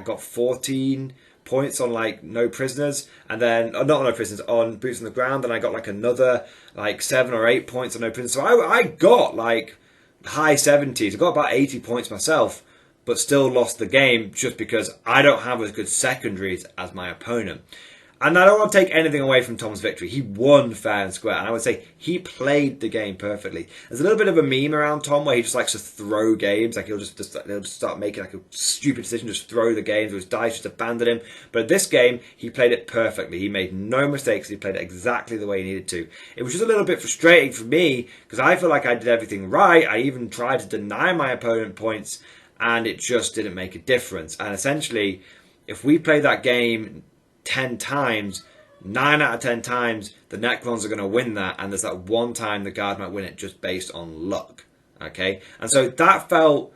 got 14 points on like no prisoners, and then not no prisoners, on boots on the ground, and I got like another like 7 or 8 points on no prisoners. So I got like high 70s. I got about 80 points myself, but still lost the game just because I don't have as good secondaries as my opponent. And I don't want to take anything away from Tom's victory. He won fair and square, and I would say he played the game perfectly. There's a little bit of a meme around Tom where he just likes to throw games. Like he'll just start making like a stupid decision, just throw the games, or his dice just abandon him. But this game, he played it perfectly. He made no mistakes. He played it exactly the way he needed to. It was just a little bit frustrating for me because I feel like I did everything right. I even tried to deny my opponent points, and it just didn't make a difference. And essentially, if we play that game 10 times, 9 out of 10 times the Necrons are going to win that, and there's that one time the Guard might win it just based on luck. Okay, and so that felt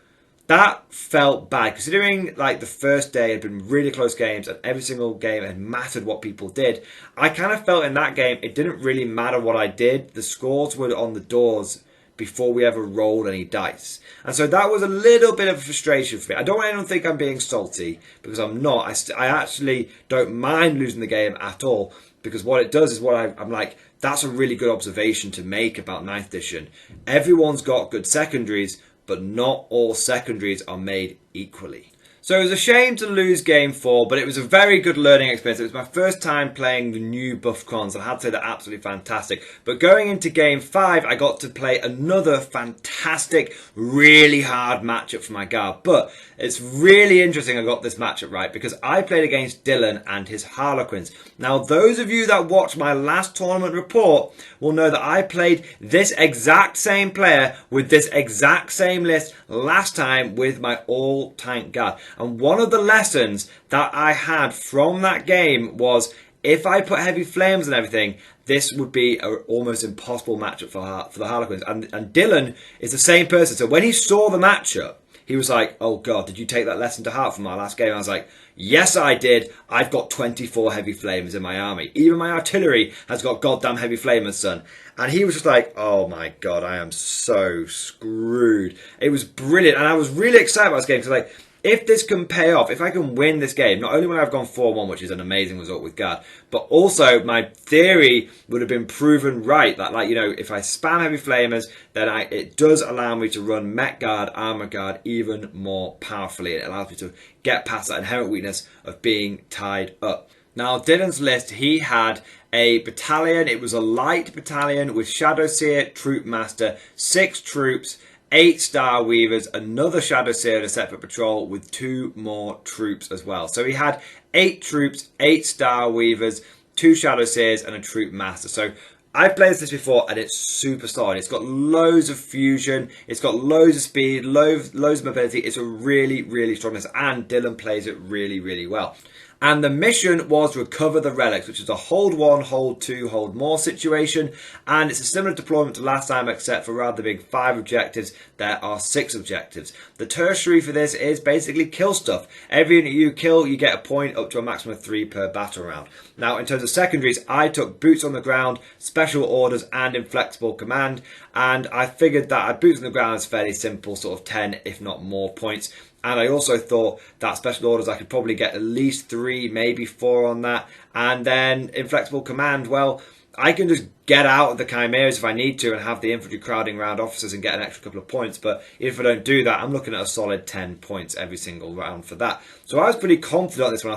bad, considering like the first day had been really close games and every single game had mattered what people did. I kind of felt in that game it didn't really matter what I did. The scores were on the doors before we ever rolled any dice. And so that was a little bit of a frustration for me. I don't want anyone to think I'm being salty, because I'm not. I actually don't mind losing the game at all, because what it does is I'm like, that's a really good observation to make about 9th edition. Everyone's got good secondaries, but not all secondaries are made equally. So it was a shame to lose game 4, but it was a very good learning experience. It was my first time playing the new buff cons, and I had to say they're absolutely fantastic. But going into game 5, I got to play another fantastic, really hard matchup for my Guard. But it's really interesting I got this matchup right, because I played against Dylan and his Harlequins. Now, those of you that watched my last tournament report will know that I played this exact same player with this exact same list last time with my all-tank Guard. And one of the lessons that I had from that game was, if I put heavy flames and everything, this would be an almost impossible matchup for the Harlequins. And Dylan is the same person. So when he saw the matchup, he was like, oh God, did you take that lesson to heart from my last game? I was like, yes, I did. I've got 24 heavy flamers in my army. Even my artillery has got goddamn heavy flamers, son. And he was just like, oh my God, I am so screwed. It was brilliant. And I was really excited about this game, because like, if this can pay off, if I can win this game, not only when I've gone 4-1, which is an amazing result with Guard, but also my theory would have been proven right. That, like, you know, if I spam heavy flamers, then it does allow me to run Mech Guard, Armor Guard even more powerfully. It allows me to get past that inherent weakness of being tied up. Now, Dylan's list, he had a battalion. It was a light battalion with Shadowseer, Troop Master, 6 troops, 8 Star Weavers, another Shadowseer, a separate patrol with 2 more troops as well. So he had 8 troops, 8 Star Weavers, 2 Shadowseers, and a Troop Master. So I've played this before, and it's super solid. It's got loads of fusion, it's got loads of speed, loads of mobility. It's a really, really strong list, and Dylan plays it really, really well. And the mission was recover the relics, which is a hold 1, hold 2, hold more situation. And it's a similar deployment to last time, except for rather than being 5 objectives, there are 6 objectives. The tertiary for this is basically kill stuff. Every unit you kill, you get a point, up to a maximum of 3 per battle round. Now, in terms of secondaries, I took boots on the ground, special orders, and inflexible command. And I figured that boots on the ground is fairly simple, sort of 10, if not more points. And I also thought that special orders, I could probably get at least 3, maybe 4 on that. And then inflexible command, well, I can just get out of the chimeras if I need to and have the infantry crowding around officers and get an extra couple of points. But if I don't do that, I'm looking at a solid 10 points every single round for that. So I was pretty confident on this one.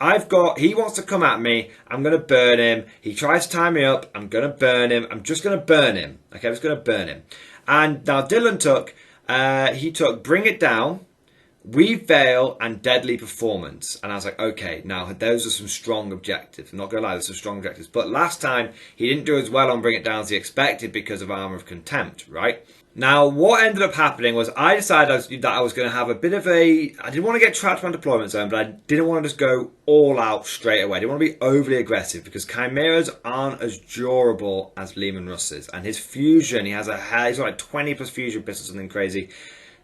I thought, he wants to come at me, I'm going to burn him. He tries to tie me up, I'm going to burn him. I'm just going to burn him. Okay, I'm just going to burn him. And now Dylan took Bring It Down, Weave Veil, and Deadly Performance. And I was like, okay, now those are some strong objectives. I'm not going to lie, those are strong objectives. But last time, he didn't do as well on Bring It Down as he expected because of Armour of Contempt, right? Now, what ended up happening was I decided that I was going to have a bit of I didn't want to get trapped from my deployment zone, but I didn't want to just go all out straight away. I didn't want to be overly aggressive, because Chimeras aren't as durable as Leman Russ's. And his fusion, he's got like 20 plus fusion pistols, something crazy.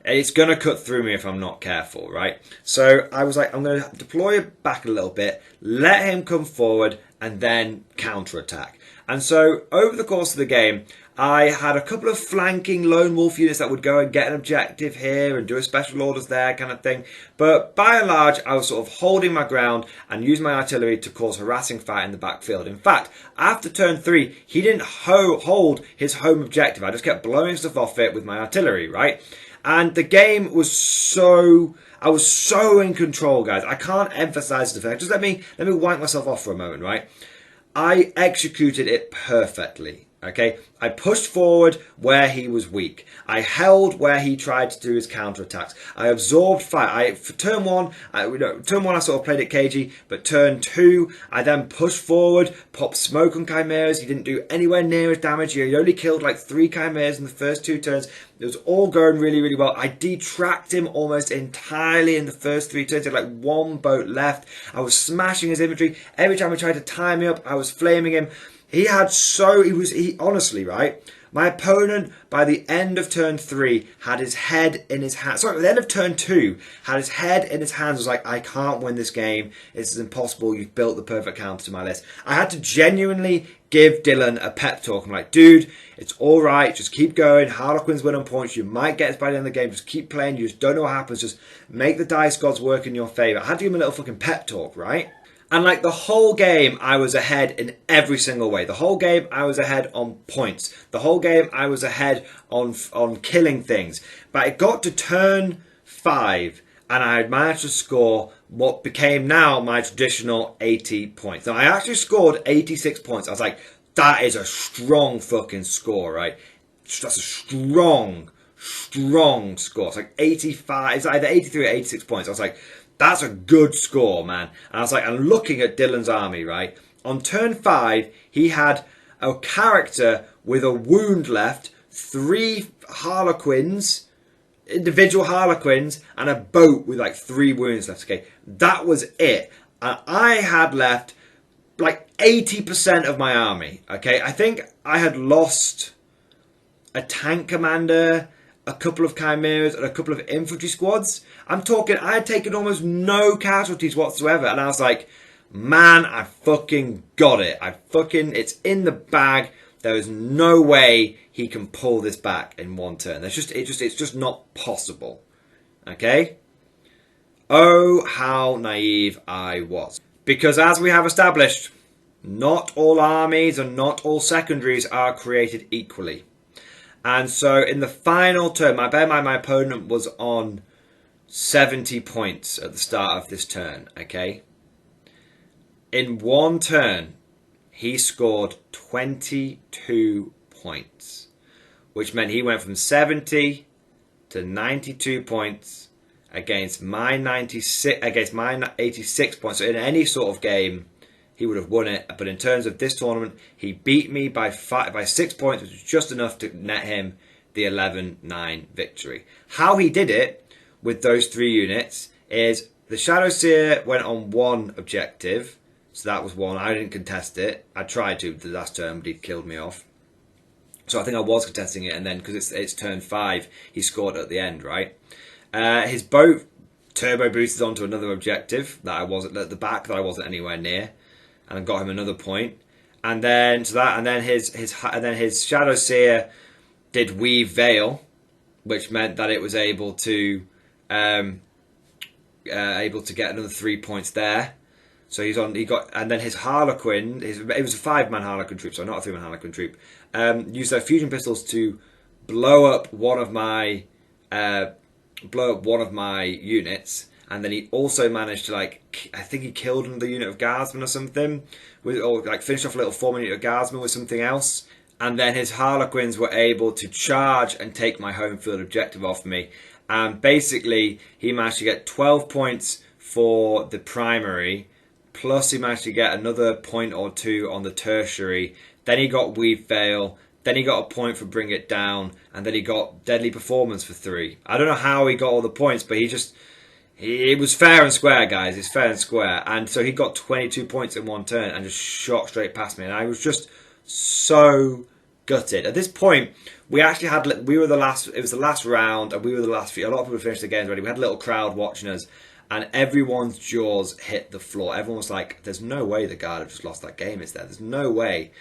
it's going to cut through me if I'm not careful, right? So I was like, I'm going to deploy back a little bit, let him come forward, and then counterattack. And so over the course of the game, I had a couple of flanking lone wolf units that would go and get an objective here and do a special orders there kind of thing. But by and large, I was sort of holding my ground and using my artillery to cause harassing fire in the backfield. In fact, after turn 3, he didn't hold his home objective. I just kept blowing stuff off it with my artillery, right? And the game was I was so in control, guys. I can't emphasize the fact. Just let me wipe myself off for a moment, right? I executed it perfectly. Okay, I pushed forward where he was weak. I held where he tried to do his counterattacks. I absorbed fire. For turn one, I sort of played it cagey, but turn 2, I then pushed forward, popped smoke on chimeras. He didn't do anywhere near as damage. He only killed like 3 chimeras in the first 2 turns. It was all going really, really well. I detracked him almost entirely in the first 3 turns. He had like 1 boat left. I was smashing his infantry. Every time I tried to tie me up, I was flaming him. He honestly, right? My opponent, by the end of turn 3, had his head in his hands. Sorry, by the end of turn 2, had his head in his hands. Was like, I can't win this game. This is impossible. You've built the perfect counter to my list. I had to genuinely give Dylan a pep talk. I'm like, dude, it's all right. Just keep going. Harlequins win on points. You might get us by the end of the game. Just keep playing. You just don't know what happens. Just make the dice gods work in your favour. I had to give him a little fucking pep talk, right? And like the whole game, I was ahead in every single way. The whole game, I was ahead on points. The whole game, I was ahead on killing things. But it got to turn 5, and I had managed to score what became now my traditional 80 points. Now, I actually scored 86 points. I was like, that is a strong fucking score, right? That's a strong score. It's like 85. It's either 83 or 86 points. I was like, that's a good score, man. And I was like, I'm looking at Dylan's army, right? On turn 5, he had a character with a wound left, 3 harlequins, individual harlequins, and a boat with like 3 wounds left. Okay, that was it. And I had left like 80% of my army. Okay, I think I had lost a tank commander, a couple of chimeras, and a couple of infantry squads. I'm talking, I had taken almost no casualties whatsoever, and I was like, man, I fucking got it. It's in the bag. There is no way he can pull this back in 1 turn. It's just not possible. Okay? Oh, how naive I was. Because as we have established, not all armies and not all secondaries are created equally. And so in the final turn, bear in mind my opponent was on 70 points at the start of this turn, okay? In 1 turn, he scored 22 points, which meant he went from 70 to 92 points against my 86 points. So in any sort of game, he would have won it. But in terms of this tournament, he beat me by 6 points, which was just enough to net him the 11-9 victory. How he did it with those 3 units is the Shadow Seer went on 1 objective. So that was 1. I didn't contest it. I tried to the last turn, but he killed me off. So I think I was contesting it, and then because it's turn 5, he scored at the end, right? His boat turbo boosted onto another objective that I wasn't at the back, that I wasn't anywhere near, and I got him another point. And then his Shadow Seer did Weave Veil, which meant that it was able to get another 3 points there. So and then his Harlequin, it was a 5-man Harlequin troop, so not a 3-man Harlequin troop, used their fusion pistols to blow up one of my units, and then he also managed to, like, I think he killed another unit of guardsmen or something, or like finished off a little 4-man unit of guardsmen with something else. And then his Harlequins were able to charge and take my home field objective off me. And basically, he managed to get 12 points for the primary, plus he managed to get another point or 2 on the tertiary. Then he got Weave Veil. Then he got a point for Bring It Down. And then he got Deadly Performance for 3. I don't know how he got all the points, but it was fair and square, guys. It's fair and square. And so he got 22 points in 1 turn and just shot straight past me. And I was just so gutted. At this point, we actually had, we were the last, it was the last round, and we were the last few, a lot of people finished the games already. We had a little crowd watching us, and everyone's jaws hit the floor. Everyone was like, there's no way the Guard have just lost that game, is there? There's no way.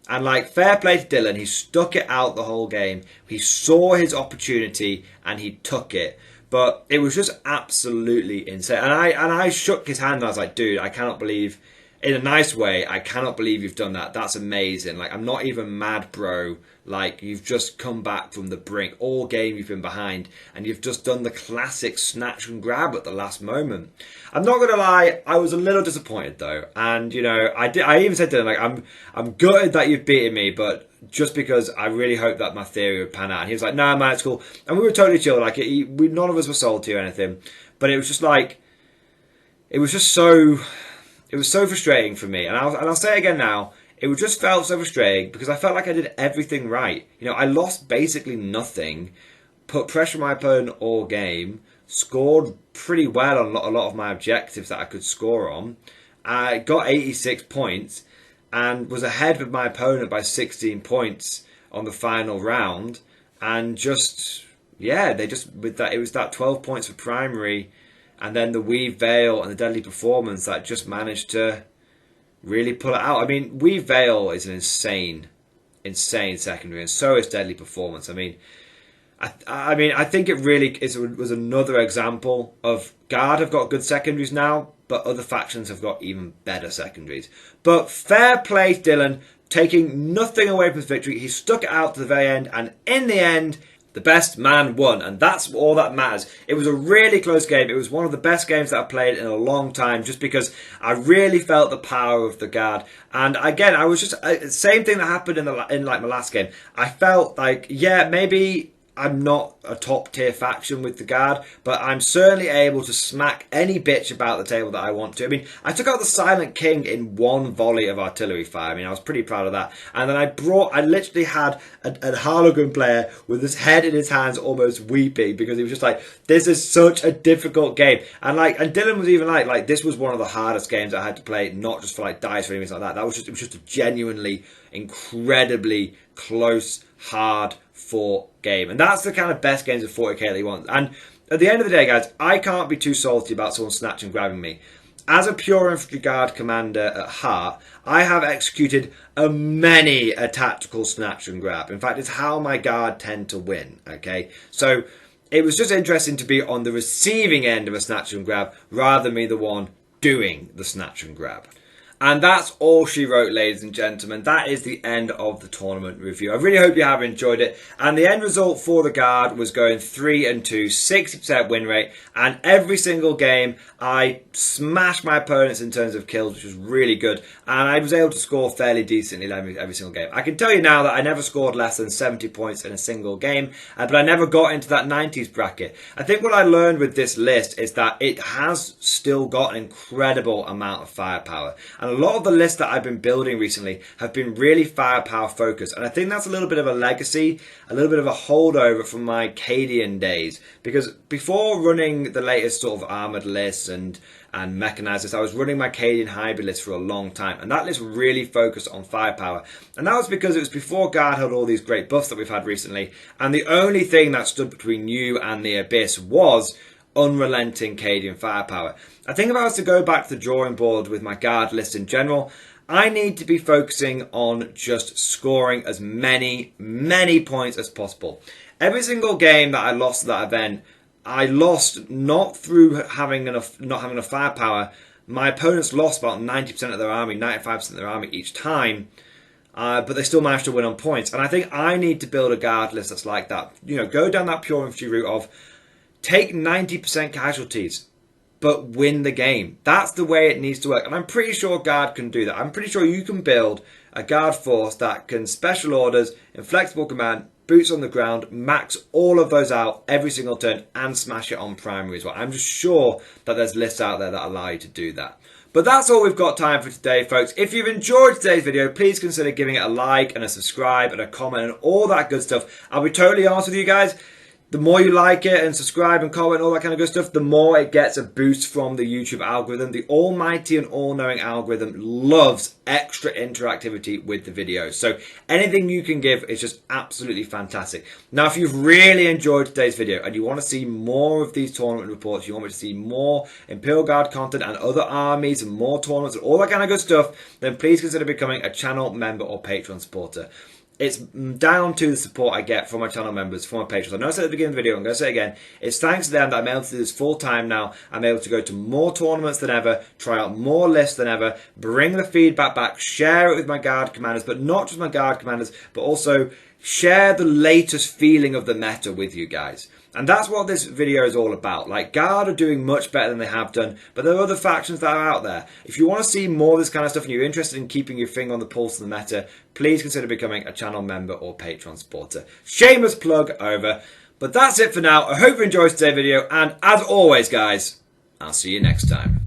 And like, fair play to Dylan, he stuck it out the whole game. He saw his opportunity and he took it. But it was just absolutely insane. And I shook his hand and I was like, dude, I cannot believe, in a nice way, I cannot believe you've done that. That's amazing. Like, I'm not even mad, bro. Like, you've just come back from the brink. All game you've been behind, and you've just done the classic snatch and grab at the last moment. I'm not gonna lie, I was a little disappointed though, and you know, I even said to him, like, I'm gutted that you've beaten me, but just because I really hoped that my theory would pan out. And he was like, "No, man, it's cool," and we were totally chill. Like, none of us were salty or anything, but it was just like, it was so frustrating for me, and I'll say it again now. It just felt so frustrating because I felt like I did everything right. You know, I lost basically nothing, put pressure on my opponent all game, scored pretty well on a lot of my objectives that I could score on. I got 86 points and was ahead of my opponent by 16 points on the final round. And just, yeah, they just, with that, it was that 12 points for primary and then the Weave Veil and the Deadly Performance that just managed to really pull it out. I mean, Weave Veil is an insane secondary, and so is Deadly Performance. I mean, I think it really was another example of Guard have got good secondaries now, but other factions have got even better secondaries. But fair play to Dylan, taking nothing away from his victory. He stuck it out to the very end, and in the end, the best man won, and that's all that matters. It was a really close game. It was one of the best games that I've played in a long time, just because I really felt the power of the Guard. And again, I was just same thing that happened in like my last game. I felt like, yeah, maybe I'm not a top tier faction with the Guard, but I'm certainly able to smack any bitch about the table that I want to. I mean, I took out the Silent King in one volley of artillery fire. I mean, I was pretty proud of that. And then I literally had a Harlequin player with his head in his hands almost weeping because he was just like, this is such a difficult game. And Dylan was even like, this was one of the hardest games I had to play, not just for like dice or anything like that. It was just a genuinely, incredibly close, hard fought game. And that's the kind of best games of 40k that you want. And at the end of the day, guys, I can't be too salty about someone snatching and grabbing me. As a pure infantry guard commander at heart, I have executed many a tactical snatch and grab. In fact, it's how my guard tend to win, okay? So it was just interesting to be on the receiving end of a snatch and grab rather than me the one doing the snatch and grab. And that's all she wrote, ladies and gentlemen. That is the end of the tournament review. I really hope you have enjoyed it. And the end result for the Guard was going 3-2, 60% win rate. And every single game, I smashed my opponents in terms of kills, which was really good. And I was able to score fairly decently every single game. I can tell you now that I never scored less than 70 points in a single game, but I never got into that 90s bracket. I think what I learned with this list is that it has still got an incredible amount of firepower. And a lot of the lists that I've been building recently have been really firepower focused. And I think that's a little bit of a legacy, a little bit of a holdover from my Cadian days. Because before running the latest sort of armoured lists and mechanized lists, I was running my Cadian hybrid list for a long time. And that list really focused on firepower. And that was because it was before Guard had all these great buffs that we've had recently. And the only thing that stood between you and the abyss was unrelenting Cadian firepower. I think if I was to go back to the drawing board with my Guard list in general, I need to be focusing on just scoring as many points as possible. Every single game that I lost at that event, I lost not through not having enough firepower. My opponents lost about 90% of their army, 95% of their army each time, but they still managed to win on points. And I think I need to build a Guard list that's like that. You know, go down that pure infantry route of take 90% casualties, but win the game. That's the way it needs to work. And I'm pretty sure Guard can do that. I'm pretty sure you can build a Guard force that can special orders, inflexible command, boots on the ground, max all of those out every single turn and smash it on primary as well. I'm just sure that there's lists out there that allow you to do that. But that's all we've got time for today, folks. If you've enjoyed today's video, please consider giving it a like and a subscribe and a comment and all that good stuff. I'll be totally honest with you guys. The more you like it and subscribe and comment and all that kind of good stuff, the more it gets a boost from the YouTube algorithm. The almighty and all-knowing algorithm loves extra interactivity with the videos. So anything you can give is just absolutely fantastic. Now, if you've really enjoyed today's video and you want to see more of these tournament reports, you want me to see more Imperial Guard content and other armies and more tournaments and all that kind of good stuff, then please consider becoming a channel member or Patreon supporter. It's down to the support I get from my channel members, from my patrons. I know I said at the beginning of the video, I'm going to say it again. It's thanks to them that I'm able to do this full time now. I'm able to go to more tournaments than ever, try out more lists than ever, bring the feedback back, share it with my guard commanders, but not just my guard commanders, but also share the latest feeling of the meta with you guys. And that's what this video is all about. Like, Guard are doing much better than they have done, but there are other factions that are out there. If you want to see more of this kind of stuff and you're interested in keeping your finger on the pulse of the meta, please consider becoming a channel member or Patreon supporter. Shameless plug over. But that's it for now. I hope you enjoyed today's video, and as always, guys, I'll see you next time.